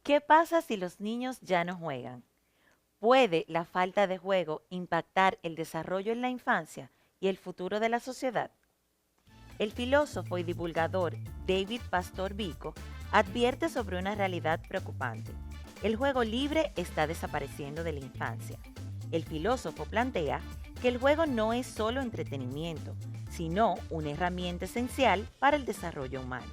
¿Qué pasa si los niños ya no juegan? ¿Puede la falta de juego impactar el desarrollo en la infancia y el futuro de la sociedad? El filósofo y divulgador David Pastor Vico advierte sobre una realidad preocupante. El juego libre está desapareciendo de la infancia. El filósofo plantea que el juego no es solo entretenimiento, sino una herramienta esencial para el desarrollo humano.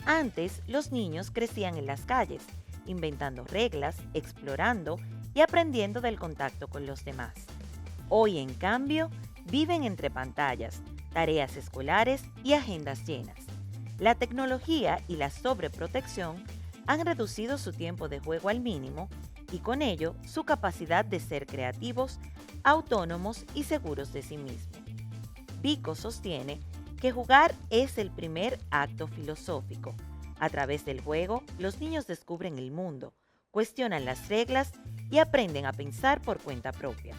Antes, los niños crecían en las calles, inventando reglas, explorando y aprendiendo del contacto con los demás. Hoy, en cambio, viven entre pantallas, tareas escolares y agendas llenas. La tecnología y la sobreprotección han reducido su tiempo de juego al mínimo y con ello su capacidad de ser creativos, autónomos y seguros de sí mismos. Pico sostiene que jugar es el primer acto filosófico. A través del juego, los niños descubren el mundo, cuestionan las reglas y aprenden a pensar por cuenta propia.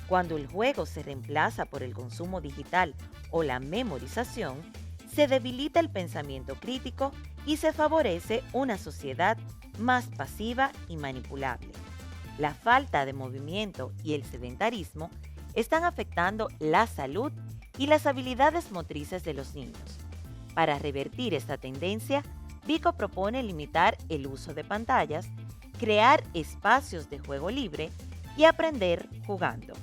Cuando el juego se reemplaza por el consumo digital o la memorización, se debilita el pensamiento crítico y se favorece una sociedad más pasiva y manipulable. La falta de movimiento y el sedentarismo están afectando la salud y las habilidades motrices de los niños. Para revertir esta tendencia, Vico propone limitar el uso de pantallas, crear espacios de juego libre y aprender jugando.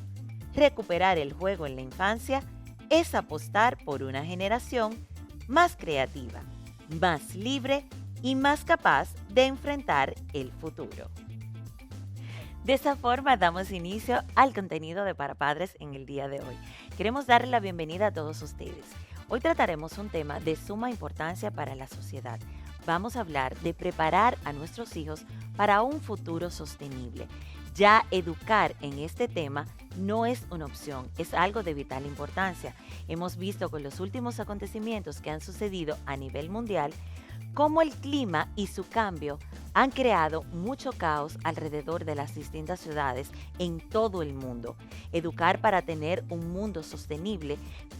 Recuperar el juego en la infancia es apostar por una generación más creativa, más libre y más capaz de enfrentar el futuro. De esa forma damos inicio al contenido de Para Padres en el día de hoy. Queremos darle la bienvenida a todos ustedes. Hoy trataremos un tema de suma importancia para la sociedad. Vamos a hablar de preparar a nuestros hijos para un futuro sostenible. Ya educar en este tema no es una opción, es algo de vital importancia. Hemos visto con los últimos acontecimientos que han sucedido a nivel mundial cómo el clima y su cambio han creado mucho caos alrededor de las distintas ciudades en todo el mundo. Educar para tener un mundo sostenible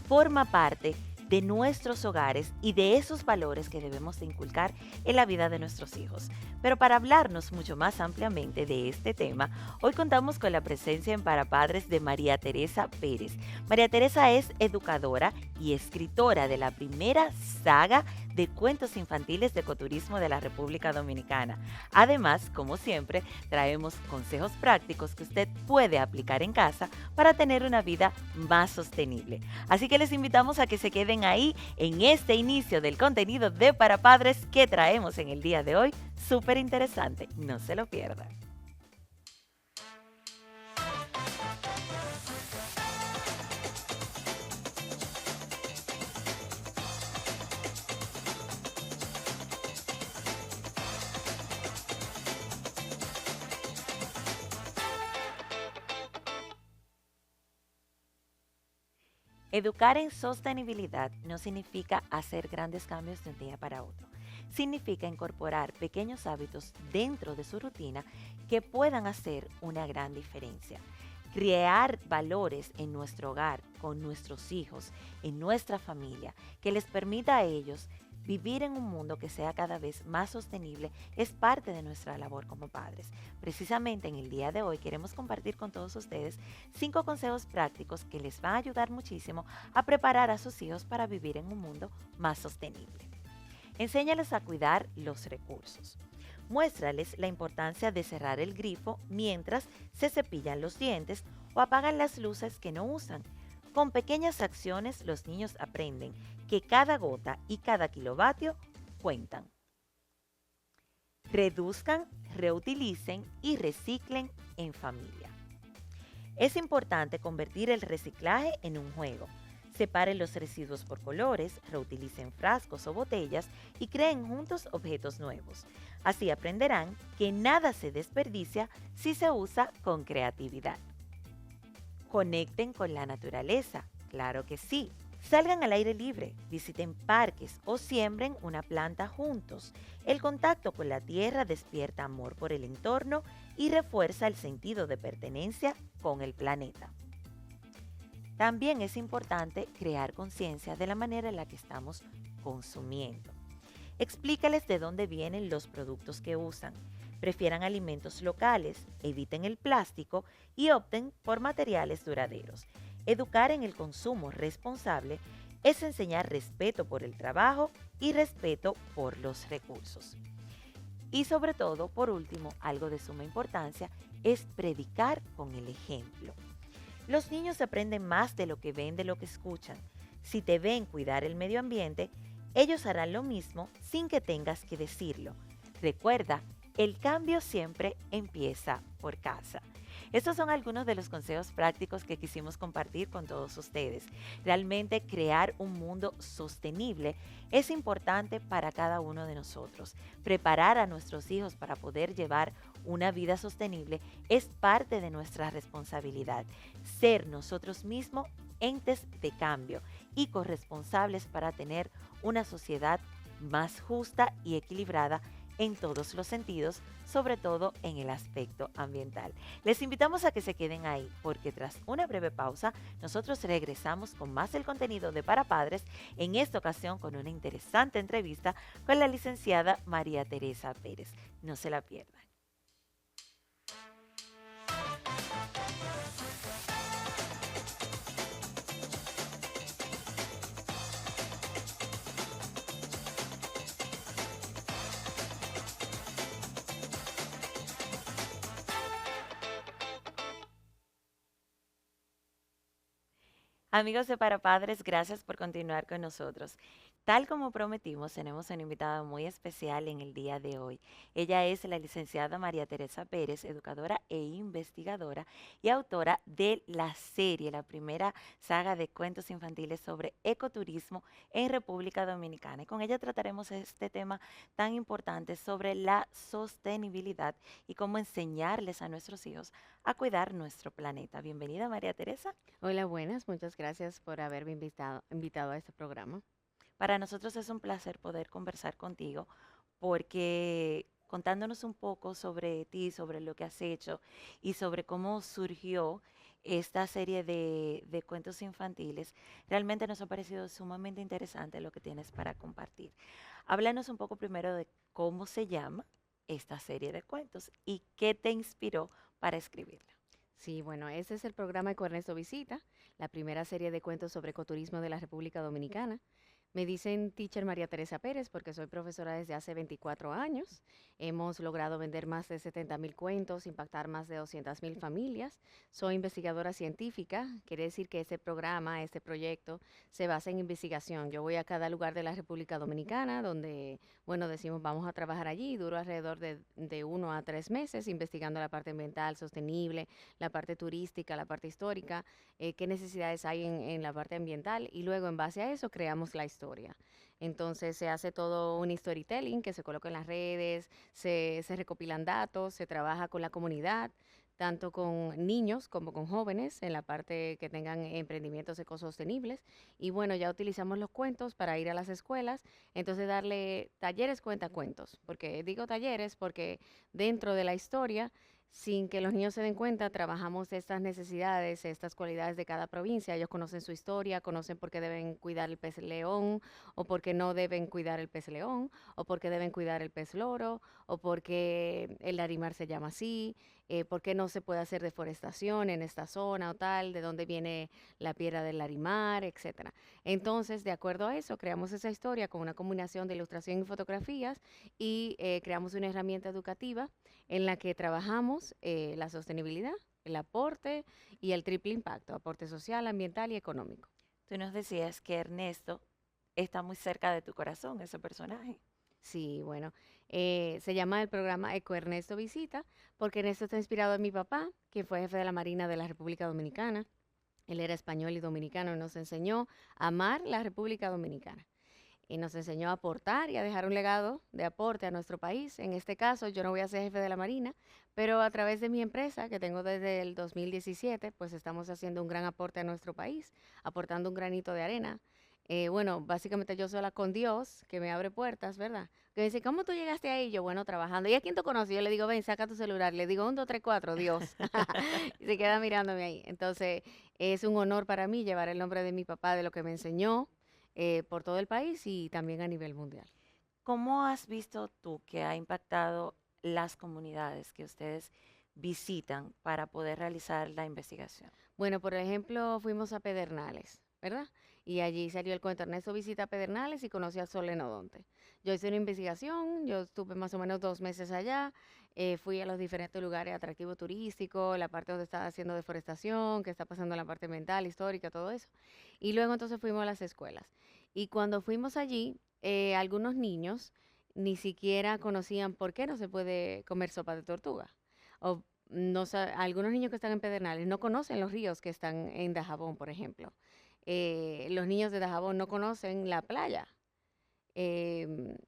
forma parte de nuestros hogares y de esos valores que debemos de inculcar en la vida de nuestros hijos. Pero para hablarnos mucho más ampliamente de este tema, hoy contamos con la presencia en Para Padres de María Teresa Pérez. María Teresa es educadora y escritora de la primera saga de cuentos infantiles de ecoturismo de la República Dominicana. Además, como siempre, traemos consejos prácticos que usted puede aplicar en casa para tener una vida más sostenible. Así que les invitamos a que se queden ahí en este inicio del contenido de Para Padres que traemos en el día de hoy. Súper interesante, no se lo pierdan. Educar en sostenibilidad no significa hacer grandes cambios de un día para otro. Significa incorporar pequeños hábitos dentro de su rutina que puedan hacer una gran diferencia. Crear valores en nuestro hogar, con nuestros hijos, en nuestra familia, que les permita a ellos vivir en un mundo que sea cada vez más sostenible es parte de nuestra labor como padres. Precisamente en el día de hoy queremos compartir con todos ustedes 5 consejos prácticos que les van a ayudar muchísimo a preparar a sus hijos para vivir en un mundo más sostenible. Enséñales a cuidar los recursos. Muéstrales la importancia de cerrar el grifo mientras se cepillan los dientes o apagan las luces que no usan. Con pequeñas acciones los niños aprenden que cada gota y cada kilovatio cuentan. Reduzcan, reutilicen y reciclen en familia. Es importante convertir el reciclaje en un juego. Separen los residuos por colores, reutilicen frascos o botellas y creen juntos objetos nuevos. Así aprenderán que nada se desperdicia si se usa con creatividad. Conecten con la naturaleza, claro que sí. Salgan al aire libre, visiten parques o siembren una planta juntos. El contacto con la tierra despierta amor por el entorno y refuerza el sentido de pertenencia con el planeta. También es importante crear conciencia de la manera en la que estamos consumiendo. Explícales de dónde vienen los productos que usan. prefieran alimentos locales, eviten el plástico y opten por materiales duraderos. Educar en el consumo responsable es enseñar respeto por el trabajo y respeto por los recursos. Y sobre todo, por último, algo de suma importancia, es predicar con el ejemplo. Los niños aprenden más de lo que ven, de lo que escuchan. Si te ven cuidar el medio ambiente, ellos harán lo mismo sin que tengas que decirlo. Recuerda, el cambio siempre empieza por casa. Estos son algunos de los consejos prácticos que quisimos compartir con todos ustedes. Realmente crear un mundo sostenible es importante para cada uno de nosotros. Preparar a nuestros hijos para poder llevar una vida sostenible es parte de nuestra responsabilidad. Ser nosotros mismos entes de cambio y corresponsables para tener una sociedad más justa y equilibrada en todos los sentidos, sobre todo en el aspecto ambiental. Les invitamos a que se queden ahí, porque tras una breve pausa, nosotros regresamos con más del contenido de Para Padres, en esta ocasión con una interesante entrevista con la licenciada María Teresa Pérez. No se la pierdan. Amigos de Para Padres, gracias por continuar con nosotros. Tal como prometimos, tenemos una invitada muy especial en el día de hoy. Ella es la licenciada María Teresa Pérez, educadora e investigadora y autora de la serie, la primera saga de cuentos infantiles sobre ecoturismo en República Dominicana. Y con ella trataremos este tema tan importante sobre la sostenibilidad y cómo enseñarles a nuestros hijos a cuidar nuestro planeta. Bienvenida, María Teresa. Hola, buenas. Muchas gracias por haberme invitado a este programa. Para nosotros es un placer poder conversar contigo porque contándonos un poco sobre ti, sobre lo que has hecho y sobre cómo surgió esta serie de cuentos infantiles, realmente nos ha parecido sumamente interesante lo que tienes para compartir. Háblanos un poco primero de cómo se llama esta serie de cuentos y qué te inspiró para escribirla. Sí, bueno, este es el programa que Ernesto Visita, la primera serie de cuentos sobre ecoturismo de la República Dominicana. Me dicen Teacher María Teresa Pérez porque soy profesora desde hace 24 años. Hemos logrado vender más de 70.000 cuentos, impactar más de 200.000 familias. Soy investigadora científica, quiere decir que este programa, este proyecto, se basa en investigación. Yo voy a cada lugar de la República Dominicana donde, bueno, decimos vamos a trabajar allí, duro alrededor de 1 a 3 meses investigando la parte ambiental, sostenible, la parte turística, la parte histórica, qué necesidades hay en la parte ambiental y luego en base a eso creamos la historia. Entonces se hace todo un storytelling que se coloca en las redes, se recopilan datos, se trabaja con la comunidad, tanto con niños como con jóvenes en la parte que tengan emprendimientos ecosostenibles. Y bueno, ya utilizamos los cuentos para ir a las escuelas, entonces darle talleres cuentacuentos. Porque digo talleres porque dentro de la historia, sin que los niños se den cuenta, trabajamos estas necesidades, estas cualidades de cada provincia. Ellos conocen su historia, conocen por qué deben cuidar el pez león, o por qué no deben cuidar el pez león, o por qué deben cuidar el pez loro, o por qué el larimar se llama así, por qué no se puede hacer deforestación en esta zona o tal, de dónde viene la piedra del larimar, etcétera. Entonces, de acuerdo a eso, creamos esa historia con una combinación de ilustración y fotografías y creamos una herramienta educativa en la que trabajamos la sostenibilidad, el aporte y el triple impacto, aporte social, ambiental y económico. Tú nos decías que Ernesto está muy cerca de tu corazón, ese personaje. Sí, bueno, se llama el programa Eco Ernesto Visita, porque Ernesto está inspirado en mi papá, quien fue jefe de la Marina de la República Dominicana. Él era español y dominicano y nos enseñó a amar la República Dominicana. Y nos enseñó a aportar y a dejar un legado de aporte a nuestro país. En este caso, yo no voy a ser jefe de la Marina, pero a través de mi empresa, que tengo desde el 2017, pues estamos haciendo un gran aporte a nuestro país, aportando un granito de arena. Bueno, básicamente yo sola con Dios, que me abre puertas, ¿verdad? Que me dice, ¿cómo tú llegaste ahí? Yo, bueno, trabajando. ¿Y a quién tú conoces? Yo le digo, ven, saca tu celular. Le digo, 1, 2, 3, 4, Dios. Y se queda mirándome ahí. Entonces, es un honor para mí llevar el nombre de mi papá, de lo que me enseñó, por todo el país y también a nivel mundial. ¿Cómo has visto tú que ha impactado las comunidades que ustedes visitan para poder realizar la investigación? Bueno, por ejemplo, fuimos a Pedernales, ¿verdad? Y allí salió el cuento Ernesto visita Pedernales y conoció a Sol Lenodonte. Yo hice una investigación, yo estuve más o menos 2 meses allá, fui a los diferentes lugares atractivos turísticos, la parte donde está haciendo deforestación, qué está pasando en la parte ambiental, histórica, todo eso. Y luego entonces fuimos a las escuelas. Y cuando fuimos allí, algunos niños ni siquiera conocían por qué no se puede comer sopa de tortuga. O no algunos niños que están en Pedernales no conocen los ríos que están en Dajabón, por ejemplo. Los niños de Dajabón no conocen la playa.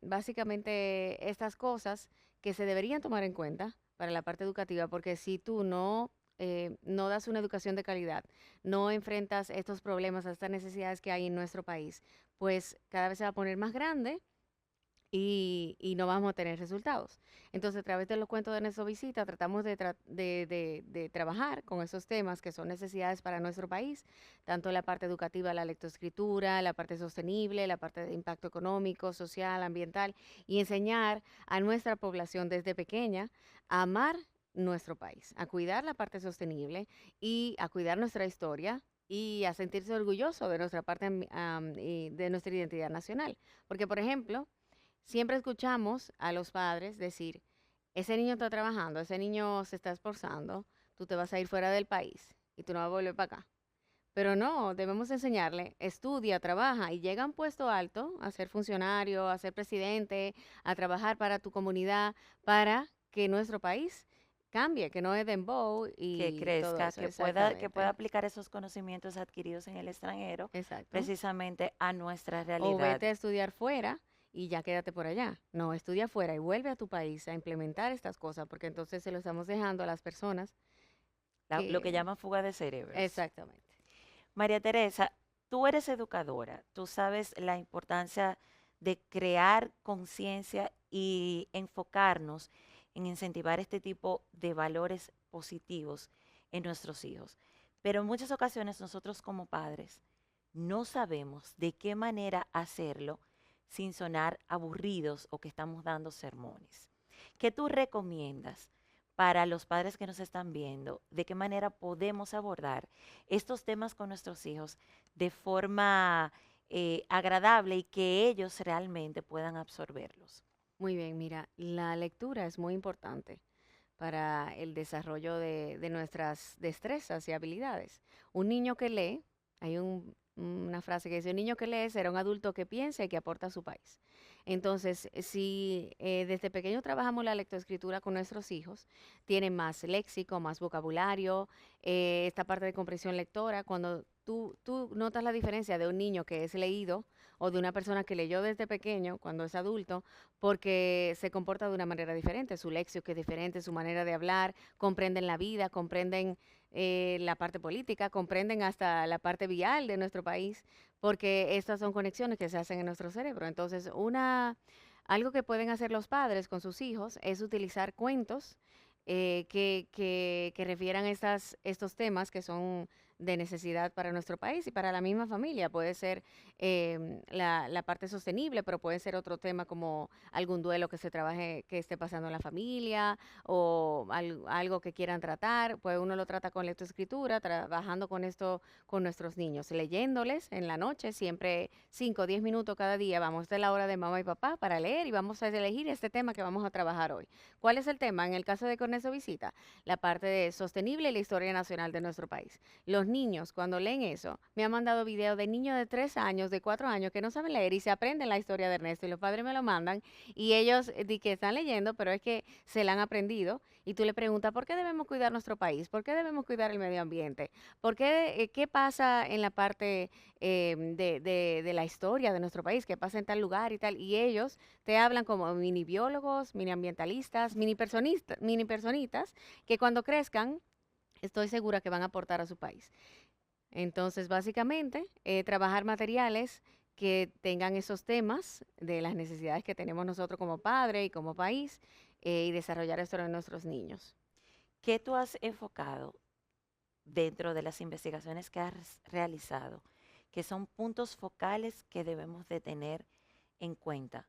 Básicamente estas cosas que se deberían tomar en cuenta para la parte educativa, porque si tú no das una educación de calidad, no enfrentas estos problemas, estas necesidades que hay en nuestro país, pues cada vez se va a poner más grande y no vamos a tener resultados. Entonces, a través de los cuentos de nuestra visita, tratamos de trabajar con esos temas que son necesidades para nuestro país, tanto la parte educativa, la lectoescritura, la parte sostenible, la parte de impacto económico, social, ambiental, y enseñar a nuestra población desde pequeña a amar nuestro país, a cuidar la parte sostenible y a cuidar nuestra historia y a sentirse orgulloso de nuestra parte y de nuestra identidad nacional. Porque, por ejemplo, siempre escuchamos a los padres decir, ese niño está trabajando, ese niño se está esforzando, tú te vas a ir fuera del país y tú no vas a volver para acá. Pero no, debemos enseñarle, estudia, trabaja y llega a un puesto alto, a ser funcionario, a ser presidente, a trabajar para tu comunidad, para que nuestro país cambie, que no es dembow Que y todo crezca, eso, que pueda exactamente. aplicar esos conocimientos adquiridos en el extranjero Exacto. precisamente a nuestra O realidad. vete a estudiar fuera y ya quédate por allá. No, estudia fuera y vuelve a tu país a implementar estas cosas, porque entonces se lo estamos dejando a las personas Lo que que... llaman fuga de cerebros. Exactamente. María Teresa, tú eres educadora, tú sabes la importancia de crear conciencia y enfocarnos en incentivar este tipo de valores positivos en nuestros hijos. Pero en muchas ocasiones nosotros como padres no sabemos de qué manera hacerlo sin sonar aburridos o que estamos dando sermones. ¿Qué tú recomiendas para los padres que nos están viendo? ¿De qué manera podemos abordar estos temas con nuestros hijos de forma agradable y que ellos realmente puedan absorberlos? Muy bien, mira, la lectura es muy importante para el desarrollo de nuestras destrezas y habilidades. Un niño que lee, una frase que dice, un niño que lee será un adulto que piensa y que aporta a su país. Entonces, si desde pequeño trabajamos la lectoescritura con nuestros hijos, tienen más léxico, más vocabulario, esta parte de comprensión lectora, cuando tú notas la diferencia de un niño que es leído o de una persona que leyó desde pequeño, cuando es adulto, porque se comporta de una manera diferente, su léxico es diferente, su manera de hablar, comprenden la vida, comprenden la parte política, comprenden hasta la parte vial de nuestro país, porque estas son conexiones que se hacen en nuestro cerebro. Entonces, algo que pueden hacer los padres con sus hijos es utilizar cuentos que refieran estos temas que son de necesidad para nuestro país y para la misma familia. Puede ser la parte sostenible, pero puede ser otro tema como algún duelo que se trabaje, que esté pasando en la familia o algo que quieran tratar. Pues uno lo trata con lectoescritura, trabajando con esto con nuestros niños, leyéndoles en la noche, siempre 5 o 10 minutos cada día. Vamos de la hora de mamá y papá para leer y vamos a elegir este tema que vamos a trabajar hoy. ¿Cuál es el tema? En el caso de Corneso Visita, la parte de sostenible y la historia nacional de nuestro país. Los niños, cuando leen eso, me han mandado videos de niños de 3 años, de 4 años, que no saben leer y se aprenden la historia de Ernesto y los padres me lo mandan y ellos di que están leyendo, pero es que se la han aprendido y tú le preguntas, ¿por qué debemos cuidar nuestro país? ¿Por qué debemos cuidar el medio ambiente? ¿Por qué, qué pasa en la parte de la historia de nuestro país? ¿Qué pasa en tal lugar y tal? Y ellos te hablan como mini biólogos, mini ambientalistas, mini personitas, que cuando crezcan, estoy segura que van a aportar a su país. Entonces, básicamente, trabajar materiales que tengan esos temas de las necesidades que tenemos nosotros como padre y como país y desarrollar esto en nuestros niños. ¿Qué tú has enfocado dentro de las investigaciones que has realizado, que son puntos focales que debemos de tener en cuenta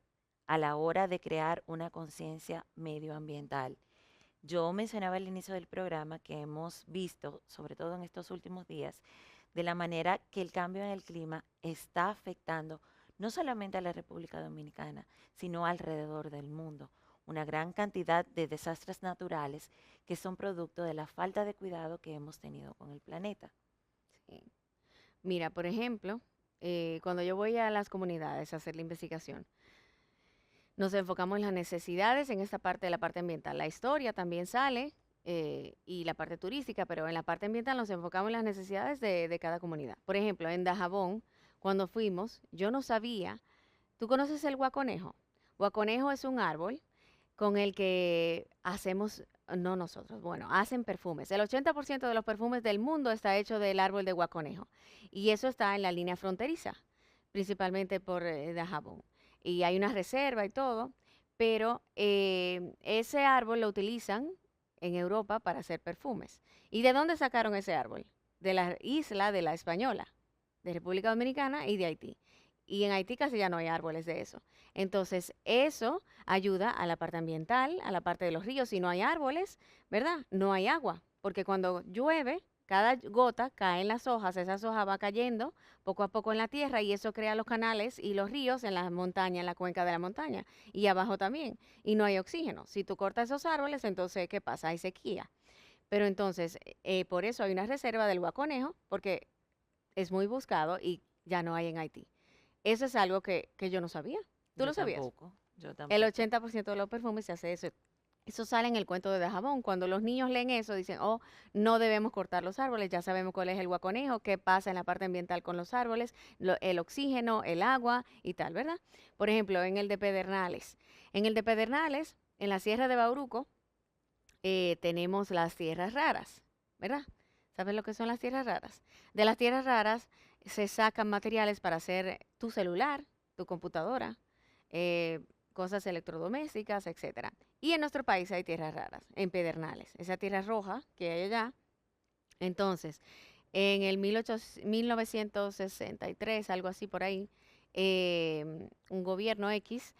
a la hora de crear una conciencia medioambiental. Yo mencionaba al inicio del programa que hemos visto, sobre todo en estos últimos días, de la manera que el cambio en el clima está afectando no solamente a la República Dominicana, sino alrededor del mundo. Una gran cantidad de desastres naturales que son producto de la falta de cuidado que hemos tenido con el planeta. Sí. Mira, por ejemplo, cuando yo voy a las comunidades a hacer la investigación, nos enfocamos en las necesidades en esta parte de la parte ambiental. La historia también sale y la parte turística, pero en la parte ambiental nos enfocamos en las necesidades de cada comunidad. Por ejemplo, en Dajabón, cuando fuimos, yo no sabía, ¿tú conoces el guaconejo? Guaconejo es un árbol con el que hacemos, no nosotros, bueno, hacen perfumes. El 80% de los perfumes del mundo está hecho del árbol de guaconejo. Y eso está en la línea fronteriza, principalmente por Dajabón. Y hay una reserva y todo, pero ese árbol lo utilizan en Europa para hacer perfumes. ¿Y de dónde sacaron ese árbol? De la isla de la Española, de República Dominicana y de Haití. Y en Haití casi ya no hay árboles de eso. Entonces, eso ayuda a la parte ambiental, a la parte de los ríos. Si no hay árboles, ¿verdad? No hay agua, porque cuando llueve, cada gota cae en las hojas, esas hojas va cayendo poco a poco en la tierra y eso crea los canales y los ríos en las montañas, en la cuenca de la montaña y abajo también. Y no hay oxígeno. Si tú cortas esos árboles, entonces, ¿qué pasa? Hay sequía. Pero entonces, por eso hay una reserva del guaconejo, porque es muy buscado y ya no hay en Haití. Eso es algo que yo no sabía. ¿Tú Yo lo sabías? tampoco, yo El tampoco. 80% de los perfumes se hace eso. Eso sale en el cuento de Dajabón. Cuando los niños leen eso, dicen, oh, no debemos cortar los árboles, ya sabemos cuál es el guaconejo, qué pasa en la parte ambiental con los árboles, el oxígeno, el agua y tal, ¿verdad? Por ejemplo, en el de Pedernales. En el de Pedernales, en la Sierra de Bauruco, tenemos las tierras raras, ¿verdad? ¿Sabes lo que son las tierras raras? De las tierras raras se sacan materiales para hacer tu celular, tu computadora, eh, cosas electrodomésticas, etcétera. Y en nuestro país hay tierras raras, en Pedernales, esa tierra roja que hay allá. Entonces, en el 1963, algo así por ahí, un gobierno X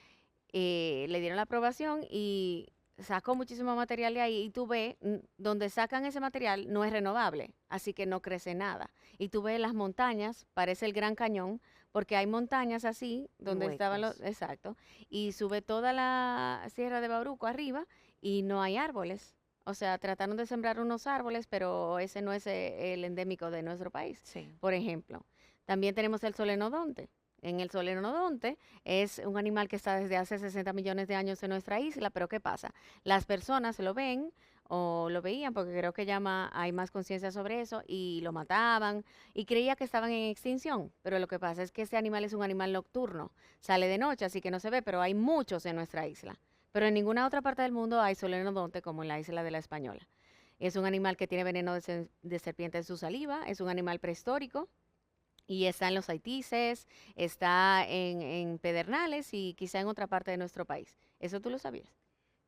le dieron la aprobación y sacó muchísimo material de ahí y tú ves, donde sacan ese material no es renovable, así que no crece nada. Y tú ves las montañas, parece el Gran Cañón, porque hay montañas así, Y donde estaban los, huecos. exacto, y sube toda la Sierra de Bauruco arriba y no hay árboles. O sea, trataron de sembrar unos árboles, pero ese no es el endémico de nuestro país, Sí. por ejemplo. También tenemos el solenodonte. En el solenodonte es un animal que está desde hace 60 millones de años en nuestra isla, pero ¿qué pasa? Las personas lo ven o lo veían, porque creo que hay más conciencia sobre eso, y lo mataban y creía que estaban en extinción, pero lo que pasa es que este animal es un animal nocturno, sale de noche, así que no se ve, pero hay muchos en nuestra isla. Pero en ninguna otra parte del mundo hay solenodonte como en la isla de la Española. Es un animal que tiene veneno de serpiente en su saliva, es un animal prehistórico y está en los Haitises, está en Pedernales y quizá en otra parte de nuestro país. ¿Eso tú lo sabías?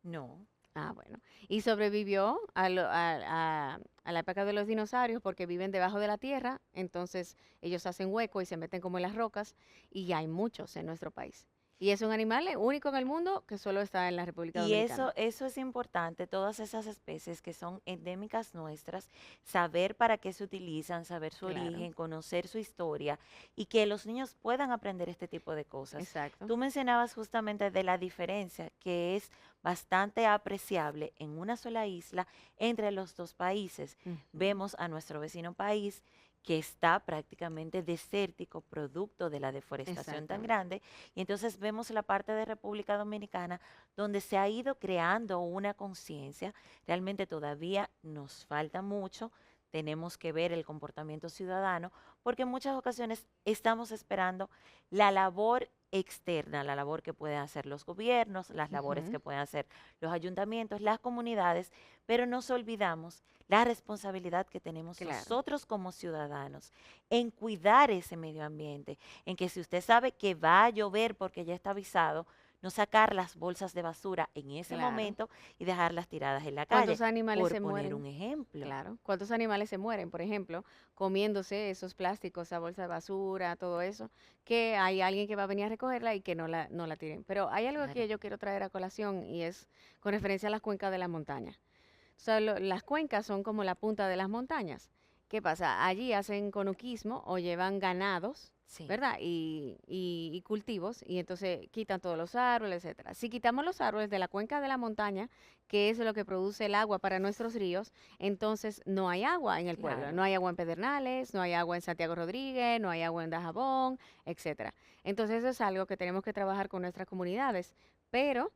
No. Ah, bueno. Y sobrevivió a la época de los dinosaurios porque viven debajo de la tierra, entonces ellos hacen hueco y se meten como en las rocas y hay muchos en nuestro país. Y es un animal único en el mundo que solo está en la República Y Dominicana. eso es importante, todas esas especies que son endémicas nuestras, saber para qué se utilizan, saber su Claro, origen, conocer su historia y que los niños puedan aprender este tipo de cosas. exacto. Tú mencionabas justamente de la diferencia que es bastante apreciable en una sola isla entre los dos países. Ujú, Vemos a nuestro vecino país que está prácticamente desértico producto de la deforestación tan exactamente. grande, y entonces vemos la parte de República Dominicana donde se ha ido creando una conciencia. Realmente todavía nos falta mucho, tenemos que ver el comportamiento ciudadano, porque en muchas ocasiones estamos esperando la labor externa, la labor que pueden hacer los gobiernos, las labores Ujú, que pueden hacer los ayuntamientos, las comunidades, pero nos olvidamos la responsabilidad que tenemos claro, nosotros como ciudadanos en cuidar ese medio ambiente, en que si usted sabe que va a llover porque ya está avisado, no sacar las bolsas de basura en ese Claro. momento y dejarlas tiradas en la calle, ¿Cuántos animales por se poner mueren? un ejemplo. Claro. ¿Cuántos animales se mueren, por ejemplo, comiéndose esos plásticos, esa bolsa de basura, todo eso, que hay alguien que va a venir a recogerla y que no la tiren? Pero hay algo Claro, que yo quiero traer a colación y es con referencia a las cuencas de la montaña. O sea, las cuencas son como la punta de las montañas. ¿Qué pasa? Allí hacen conuquismo o llevan ganados, sí, ¿verdad? Y cultivos, y entonces quitan todos los árboles, etcétera. Si quitamos los árboles de la cuenca de la montaña, que es lo que produce el agua para nuestros ríos, entonces no hay agua en el pueblo. claro. No hay agua en Pedernales, no hay agua en Santiago Rodríguez, no hay agua en Dajabón, etcétera. Entonces eso es algo que tenemos que trabajar con nuestras comunidades. Pero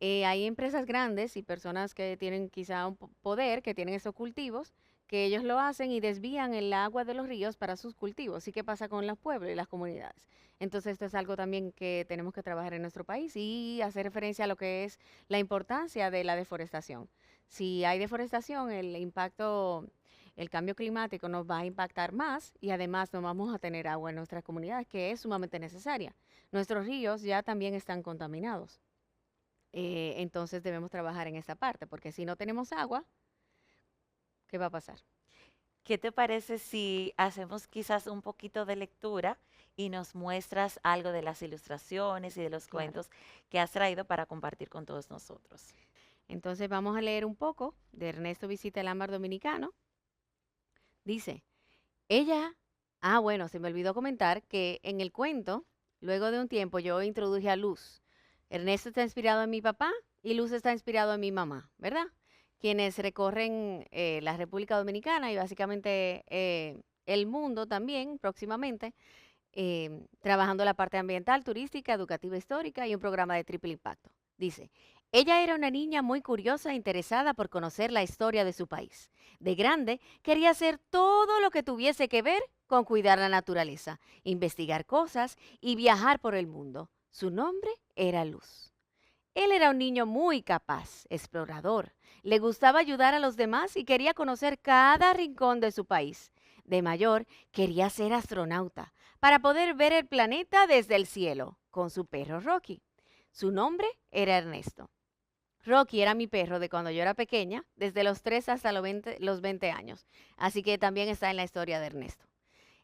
hay empresas grandes y personas que tienen quizá un poder, que tienen esos cultivos, que ellos lo hacen y desvían el agua de los ríos para sus cultivos. ¿Y qué pasa con los pueblos y las comunidades? Entonces esto es algo también que tenemos que trabajar en nuestro país y hacer referencia a lo que es la importancia de la deforestación. Si hay deforestación, el impacto, el cambio climático nos va a impactar más y además no vamos a tener agua en nuestras comunidades, que es sumamente necesaria. Nuestros ríos ya también están contaminados. Entonces debemos trabajar en esa parte, porque si no tenemos agua, ¿qué va a pasar? ¿Qué te parece si hacemos quizás un poquito de lectura y nos muestras algo de las ilustraciones y de los Claro. cuentos que has traído para compartir con todos nosotros? Entonces vamos a leer un poco de Ernesto Visita el Ámbar Dominicano. Dice, ella, bueno, se me olvidó comentar que en el cuento, luego de un tiempo, yo introduje a Luz. Ernesto está inspirado en mi papá y Luz está inspirado en mi mamá, ¿verdad? Quienes recorren la República Dominicana y básicamente el mundo también próximamente, trabajando la parte ambiental, turística, educativa, histórica y un programa de triple impacto. Dice, ella era una niña muy curiosa e interesada por conocer la historia de su país. De grande, quería hacer todo lo que tuviese que ver con cuidar la naturaleza, investigar cosas y viajar por el mundo. Su nombre era Luz. Él era un niño muy capaz, explorador. Le gustaba ayudar a los demás y quería conocer cada rincón de su país. De mayor, quería ser astronauta para poder ver el planeta desde el cielo con su perro Rocky. Su nombre era Ernesto. Rocky era mi perro de cuando yo era pequeña, desde los 3 hasta los 20 años. Así que también está en la historia de Ernesto.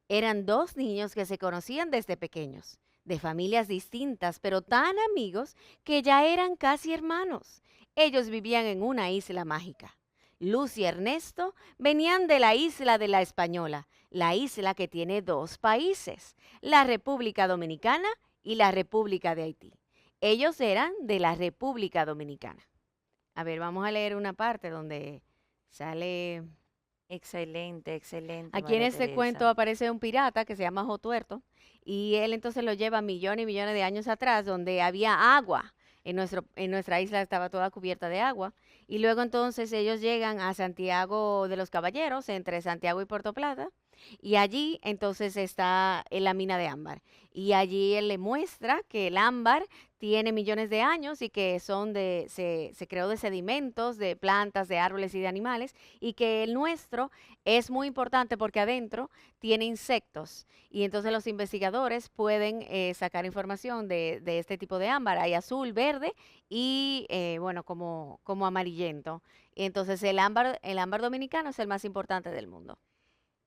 Eran dos niños que se conocían desde pequeños, de familias distintas, pero tan amigos que ya eran casi hermanos. Ellos vivían en una isla mágica. Luz y Ernesto venían de la isla de la Española, la isla que tiene dos países, la República Dominicana y la República de Haití. Ellos eran de la República Dominicana. A ver, vamos a leer una parte donde sale. Excelente, excelente, Aquí en María este cuento Teresa. aparece un pirata que se llama Jotuerto y él entonces lo lleva millones y millones de años atrás donde había agua. En nuestra isla estaba toda cubierta de agua. Y luego entonces ellos llegan a Santiago de los Caballeros, entre Santiago y Puerto Plata. Y allí entonces está en la mina de ámbar. Y allí él le muestra que el ámbar tiene millones de años y que se creó de sedimentos, de plantas, de árboles y de animales. Y que el nuestro es muy importante porque adentro tiene insectos y entonces los investigadores pueden sacar información de este tipo de ámbar. Hay azul, verde y bueno, como amarillento. Y entonces el ámbar dominicano es el más importante del mundo.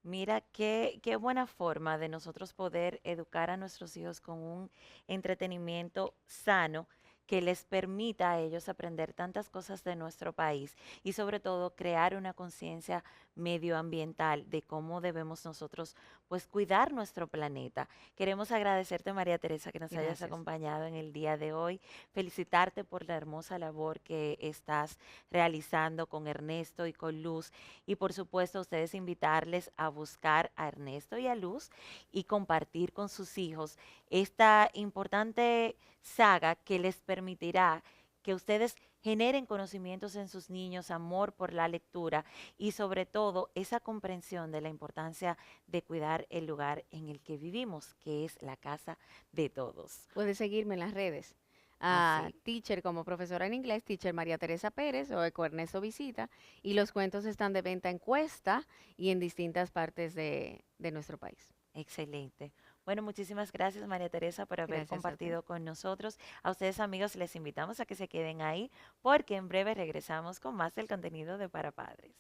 Mira qué buena forma de nosotros poder educar a nuestros hijos con un entretenimiento sano que les permita a ellos aprender tantas cosas de nuestro país y sobre todo crear una conciencia medioambiental de cómo debemos nosotros pues cuidar nuestro planeta. Queremos agradecerte, María Teresa, que nos hayas Gracias. acompañado en el día de hoy, felicitarte por la hermosa labor que estás realizando con Ernesto y con Luz y por supuesto, a ustedes invitarles a buscar a Ernesto y a Luz y compartir con sus hijos esta importante saga que les permitirá que ustedes generen conocimientos en sus niños, amor por la lectura y sobre todo esa comprensión de la importancia de cuidar el lugar en el que vivimos, que es la casa de todos. Puedes seguirme en las redes. Así, Teacher como profesora en inglés, Teacher María Teresa Pérez o Eco Ernesto Visita. Y los cuentos están de venta en Cuesta y en distintas partes de nuestro país. excelente. Bueno, muchísimas gracias María Teresa por haber Gracias a ti. compartido con nosotros. A ustedes amigos les invitamos a que se queden ahí porque en breve regresamos con más del contenido de Para Padres.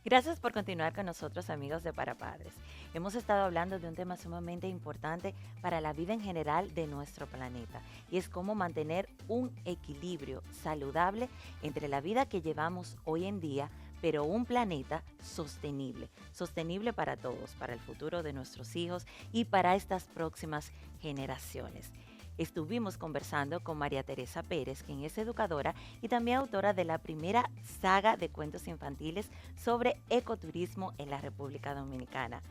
Gracias por continuar con nosotros, amigos de Para Padres. Hemos estado hablando de un tema sumamente importante para la vida en general de nuestro planeta y es cómo mantener un equilibrio saludable entre la vida que llevamos hoy en día, pero un planeta sostenible, sostenible para todos, para el futuro de nuestros hijos y para estas próximas generaciones. Estuvimos conversando con María Teresa Pérez, quien es educadora y también autora de la primera saga de cuentos infantiles sobre ecoturismo en la República Dominicana.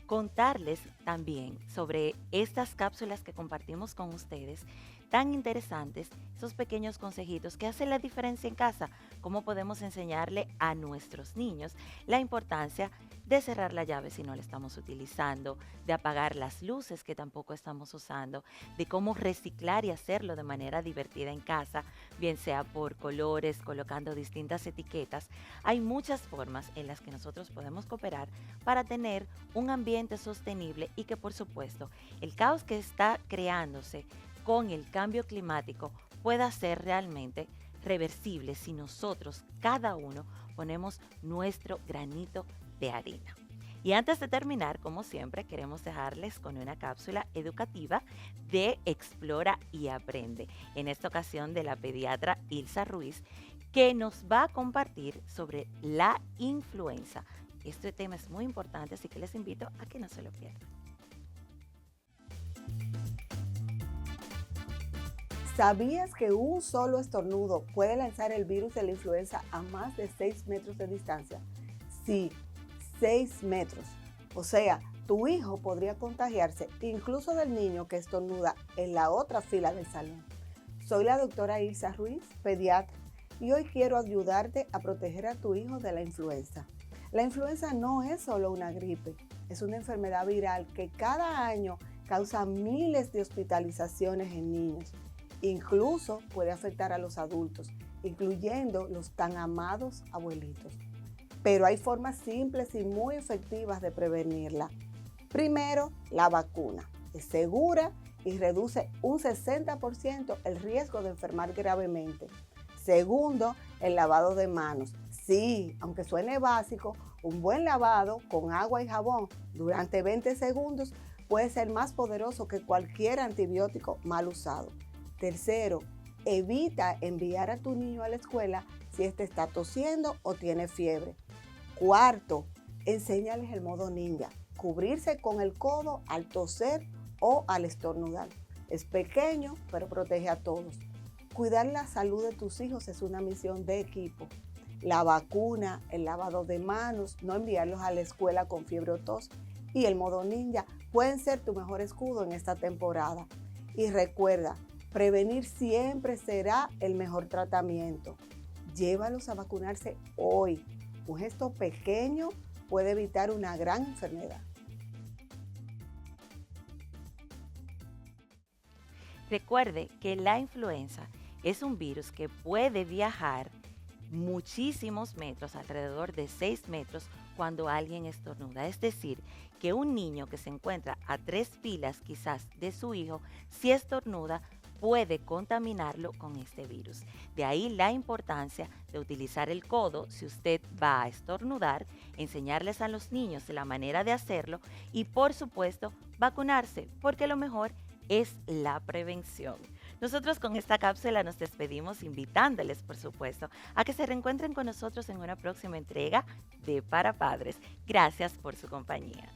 Contarles también sobre estas cápsulas que compartimos con ustedes, tan interesantes, esos pequeños consejitos que hacen la diferencia en casa, cómo podemos enseñarle a nuestros niños la importancia de cerrar la llave si no la estamos utilizando, de apagar las luces que tampoco estamos usando, de cómo reciclar y hacerlo de manera divertida en casa, bien sea por colores, colocando distintas etiquetas. Hay muchas formas en las que nosotros podemos cooperar para tener un ambiente sostenible y que por supuesto el caos que está creándose con el cambio climático pueda ser realmente reversible si nosotros, cada uno, ponemos nuestro granito de arena. Y antes de terminar, como siempre, queremos dejarles con una cápsula educativa de Explora y Aprende. En esta ocasión de la pediatra Ilsa Ruiz, que nos va a compartir sobre la influenza. Este tema es muy importante, así que les invito a que no se lo pierdan. ¿Sabías que un solo estornudo puede lanzar el virus de la influenza a más de 6 metros de distancia? Sí, 6 metros. O sea, tu hijo podría contagiarse incluso del niño que estornuda en la otra fila del salón. Soy la doctora Ilsa Ruiz, pediatra, y hoy quiero ayudarte a proteger a tu hijo de la influenza. La influenza no es solo una gripe, es una enfermedad viral que cada año causa miles de hospitalizaciones en niños. Incluso puede afectar a los adultos, incluyendo los tan amados abuelitos. Pero hay formas simples y muy efectivas de prevenirla. Primero, la vacuna. Es segura y reduce un 60% el riesgo de enfermar gravemente. Segundo, el lavado de manos. Sí, aunque suene básico, un buen lavado con agua y jabón durante 20 segundos puede ser más poderoso que cualquier antibiótico mal usado. Tercero, evita enviar a tu niño a la escuela si éste está tosiendo o tiene fiebre. Cuarto, enséñales el modo ninja, cubrirse con el codo al toser o al estornudar. Es pequeño, pero protege a todos. Cuidar la salud de tus hijos es una misión de equipo. La vacuna, el lavado de manos, no enviarlos a la escuela con fiebre o tos y el modo ninja pueden ser tu mejor escudo en esta temporada. Y recuerda, prevenir siempre será el mejor tratamiento. Llévalos a vacunarse hoy. Un gesto pequeño puede evitar una gran enfermedad. Recuerde que la influenza es un virus que puede viajar muchísimos metros, alrededor de 6 metros, cuando alguien estornuda. Es decir, que un niño que se encuentra a 3 filas quizás de su hijo, si estornuda, puede contaminarlo con este virus. De ahí la importancia de utilizar el codo si usted va a estornudar, enseñarles a los niños la manera de hacerlo y por supuesto vacunarse, porque lo mejor es la prevención. Nosotros con esta cápsula nos despedimos invitándoles, por supuesto, a que se reencuentren con nosotros en una próxima entrega de Para Padres. Gracias por su compañía.